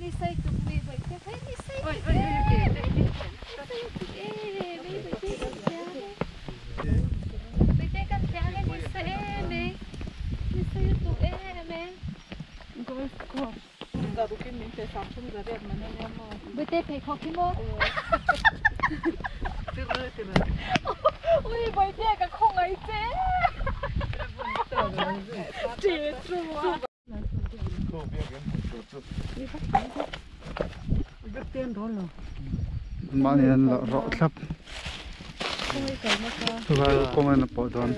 đi xây tụi mì vậy thế thấy đi xây ôi ôi bây giờ các cha cái đi xây mày đi xây tụi em mày Rồi có giờ tụi mình sẽ sắm chung giờ đẹp mà nên em bây giờ phải học cái môn từ từ ui bây giờ cái không ấy chứ chị chua biết tiền đó rồi mà nên là rõ thấp tôi vào công an bộ đoàn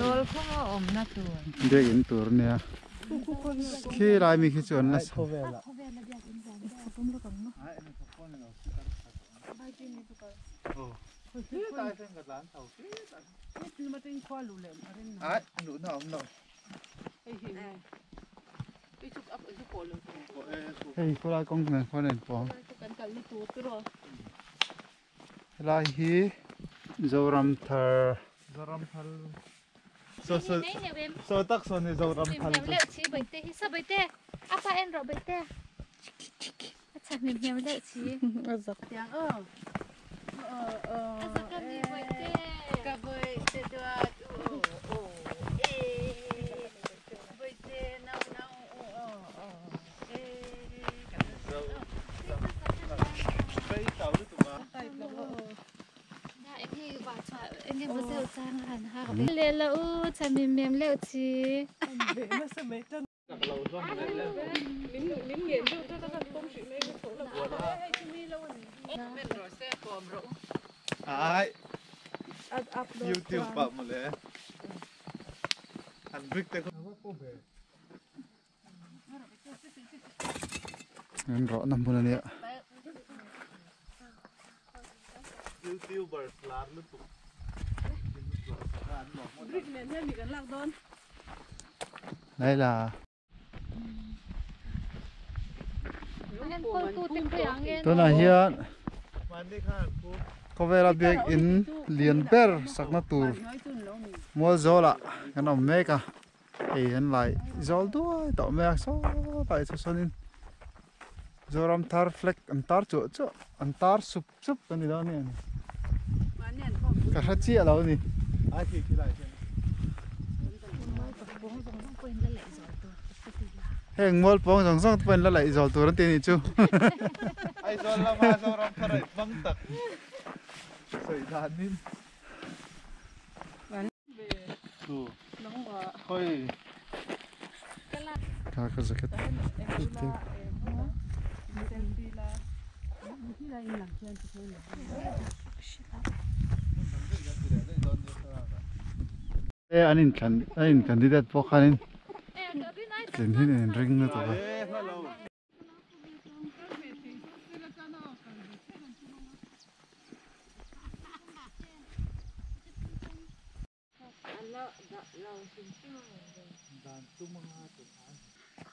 để in tour nè khi lại mình khi chuẩn là Khawvela hey cô lại công này con này bỏ lại hi zoram thar so tak so ne zoram thar lệ chị bảy tê sao bảy tê apa em rồi bảy tê chắc mình hiểu lệ chị giật tiếng cà bơi tê đoa bơi tê nâu em nghe bữa giờ sang hẳn ha lên là cha mình mềm lệ chị ai YouTube bấm mà lẽ anh biết thế không em rõ nằm bên này ạ YouTuber làm lúc đây là tôi là hiện Khawvela Biak In lian sakna tur mua zola cái nào mê cả thì anh lại zol đuôi tạo mê số tại số nên zoram thar fleck anh tar sup cái gì đó nè cả hai chia đâu nè ai thì lại heng mol pong song song pen la lại zol tur tin chu ai zol la ma zoram thar bang tak sợi đàn nín tu thôi cả cái gì cái anh candidate po kanin tin hin ring na to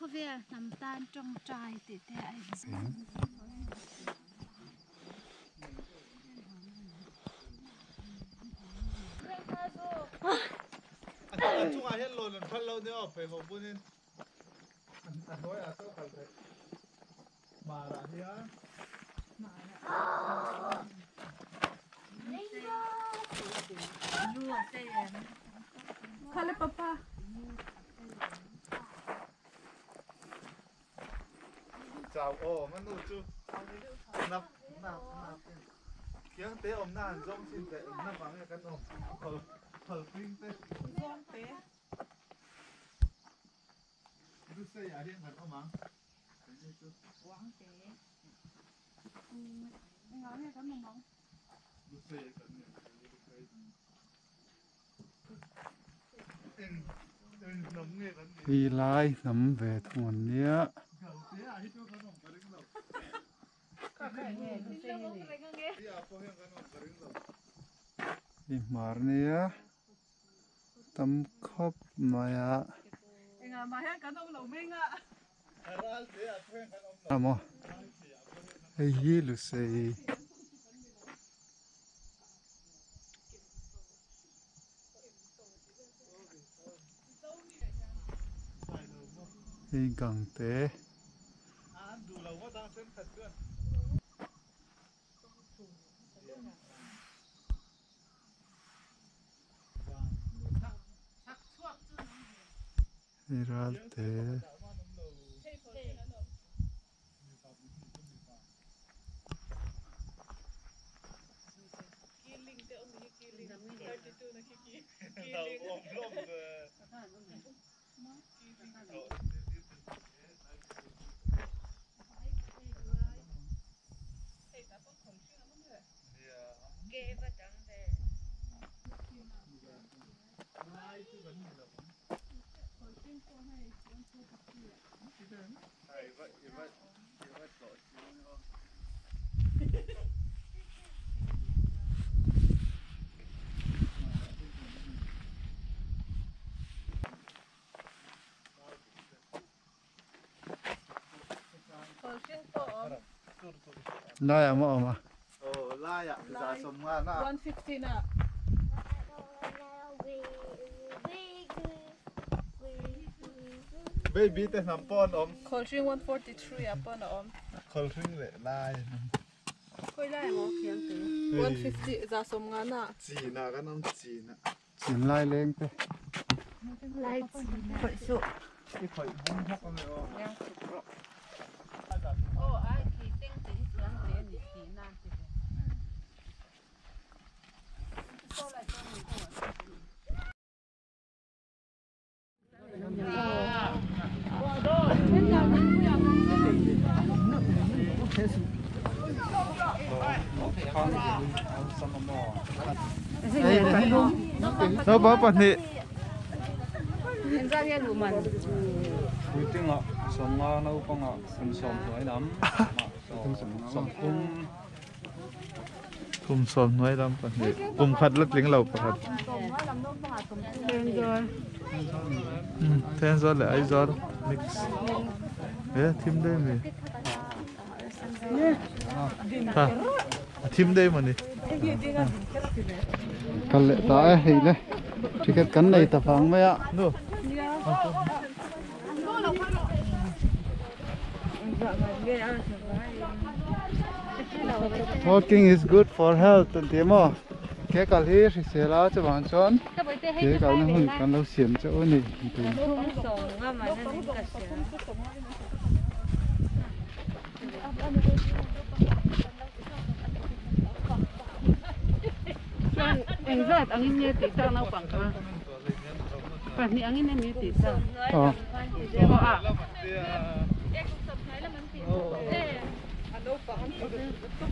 Khawvela nằm tan trong trai tê tê ai anh chung ai hết lồn lần phân lâu nữa phải hộp bún lên anh nói à sao phải mà là gì á Khale papa chào ô mà nụ chú nắp tiếng tế ôm na giống xin tế nắp vắng cái ôm thở kinh tế giống tế lúc xây ở đây thật không mang quán tế anh nói nghe cái mong mong lúc xây cái này đi lại nắm về thôn nhé đi mar nhé tấm khóc maya amo hey lu sei hey gang te Iralte. Lai ama ama. Oh, lai à, giá sum nga na. 150 na. Baby te nam pon om. Cold drink 143 upon om. Cold drink le lai. Koi lai mo khiang te. 150 za som nga na. Chi na ka nam chi na. Chin lai leng te. Lai chi na. Khoi su. Cái khoi bung hok am le o. Oh, ai ki ting te khiang te ni ki na te. Ko lai ko ni ko. Nó bó bật nị. Thenzawl Dilpui man. Quy tiếng ngọ, sống ngọ nấu con ngọ, cùng sống nói lắm. Sống cung. Cùng xóm nói lắm bật nị. Cùng khát lất lính lầu bật. Thenzawl là ai giọt mix. Ê, thêm đây mì. Ha, thêm đây mà nị. Cần lệ tả hì này. Chỉ cái cắn này tập phẳng mấy ạ. Đâu. Walking is good for health and thế mà. Cái cả hi thì sẽ là cho bạn chọn. Cái cả nó hơn cả lâu xiên cho ôn này. Anh rất anh in nhé tí sao nó quảng cáo. Phần này anh in nhé tí sao. À.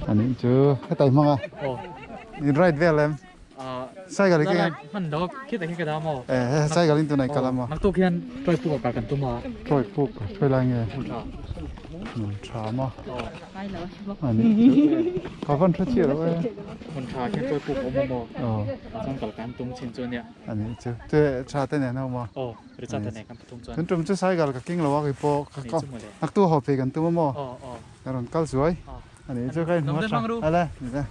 Anh ấy chưa cái tay mong à. In right về em. Sai cái này. Mình đóคิดแต่แค่กระดามอ่ะ Sai cái này tụi này cả lắm à. นักตัวเขียนตรอยปูกับกันตัวมา Thôi phục, thôi là nghe. คุณชา Mình trả mà. Anh ấy có phần rất nhiều rồi. คุณชาเขียนตรอยปูกับโม Ờ. ต้องกับการตุ้งชินจวนเนี่ย Anh ấy chưa. Thế trả tên này nào mà. โอ้หรือจัดแต่ไหนกันตุ้งจวน Chúng chúng chứ sai cái kinh là cái po นี่ có. จุ่มเลย Nắc tu họp về gần tu mà. อ๋ออ๋อ Cái rồi cao suối. Anh ấy chưa cái nó trả. À đây, nhìn đây.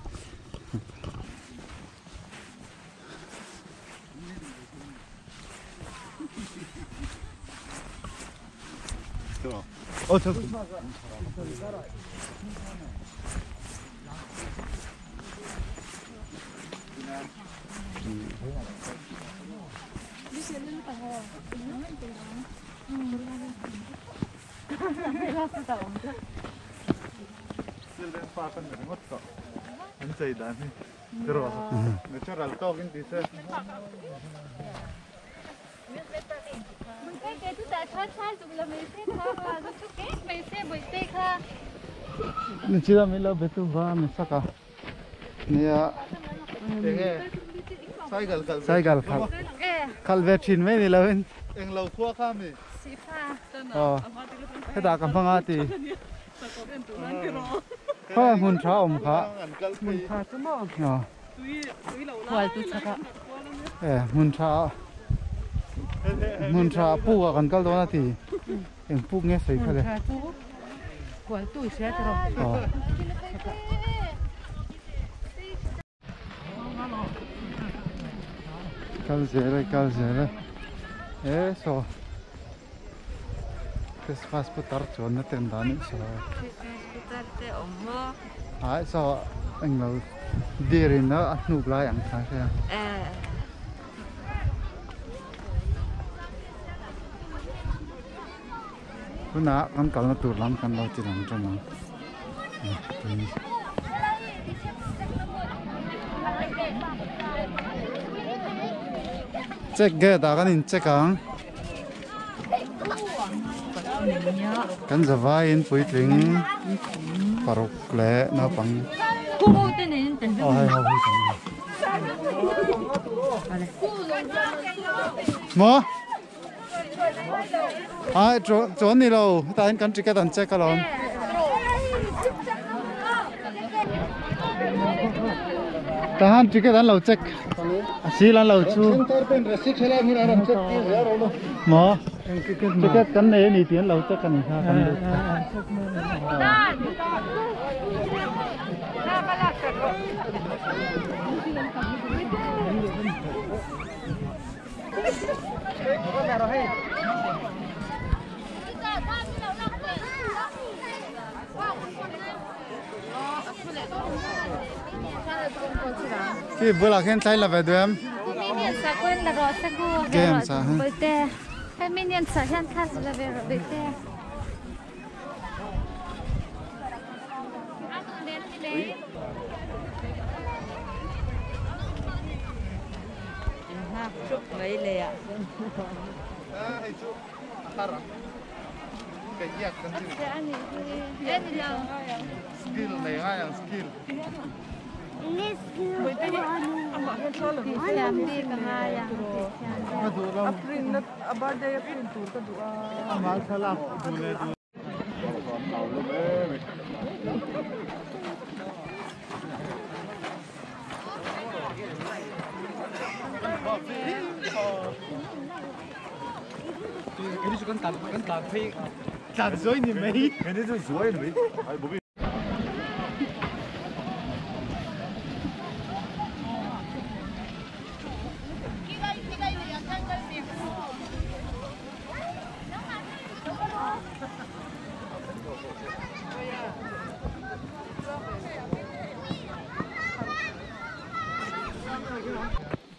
Ôi trời. Anh chạy đàn đi. Rồi. Để cho ralto cái tí xe. Cái thứ ta thoát dùng là mấy xe kha, rồi chút cái mấy xe bồi xe kha. Nên chỉ là mình là biết tu va mình sắc à. Nè. Sai gal khal. Khal về chín mấy này là bên. Anh lâu thua kha mi. Sĩ pha. Cái ta cầm phăng á thì. Khoa hmun cha om kha. Mun pha chứ mà. Ờ. Hoài tu chắc ạ. Hmun cha pu à kan kal đó thì. Em pu nghe sấy kha đấy. Hoài tu sẽ cho rồi. Kal dễ đây. Ê, so. Christmas putar chuan na tem dan so Christmas putar te ommo. ai so anh lo dirin na nub lai ang tha kha kuna kan kalna tur lam kan lo chi dang trong check ge da kan in check ang kan zawai in puitling paruk le na pang Kuku tenin ten. oh hai ho mo ai chỗ này lâu ta anh cần chỉ cái đàn check cái ta han chỉ cái đàn lâu check xí là lâu chu mo chỉ cái cắn này đi tiến lâu check cái này ha cắn được cái bữa là khen sai là về đêm Minion sa kun la ro sa ku. Game sa, ha? Bete. Hai minion sa hian khas la ve ro bete. mấy lệ ạ. Skill này ai là skill Làm đi cả hai à. April na abade April tour ka dua. amal salam dule cái đi con tạt phi tạt dối như mấy cái đi dối mấy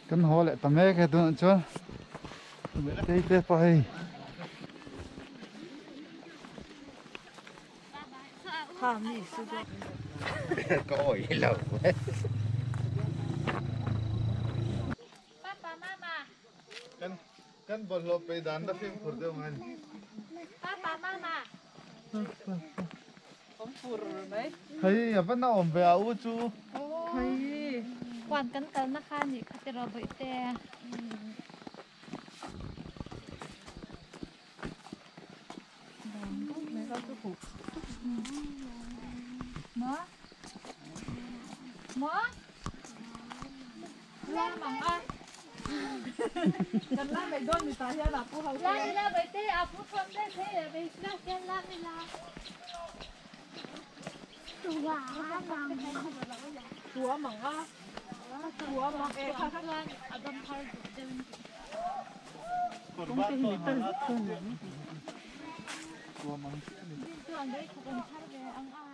kan ho le tame ke tu cho te te pai Ha mi su do. có ổi lẩu Papa mama. kan bol lo pe dan da film khur de man Papa mama. Không phur mấy. thấy apa na om be au chu Thấy. Quan kan kal na kha ni khate ro bete. Mấy con cứ phụ. Mo. Mo. La mang a. Cần la mày đôn người ta hiện là phụ hậu. La bete a pu from de the be la ken la mi la. Chúa mỏng á. Chúa mỏng e khá khá. Adam phal de. Cũng cái gì tên. tua mang Tu ang dei ko kan thar ve ang a.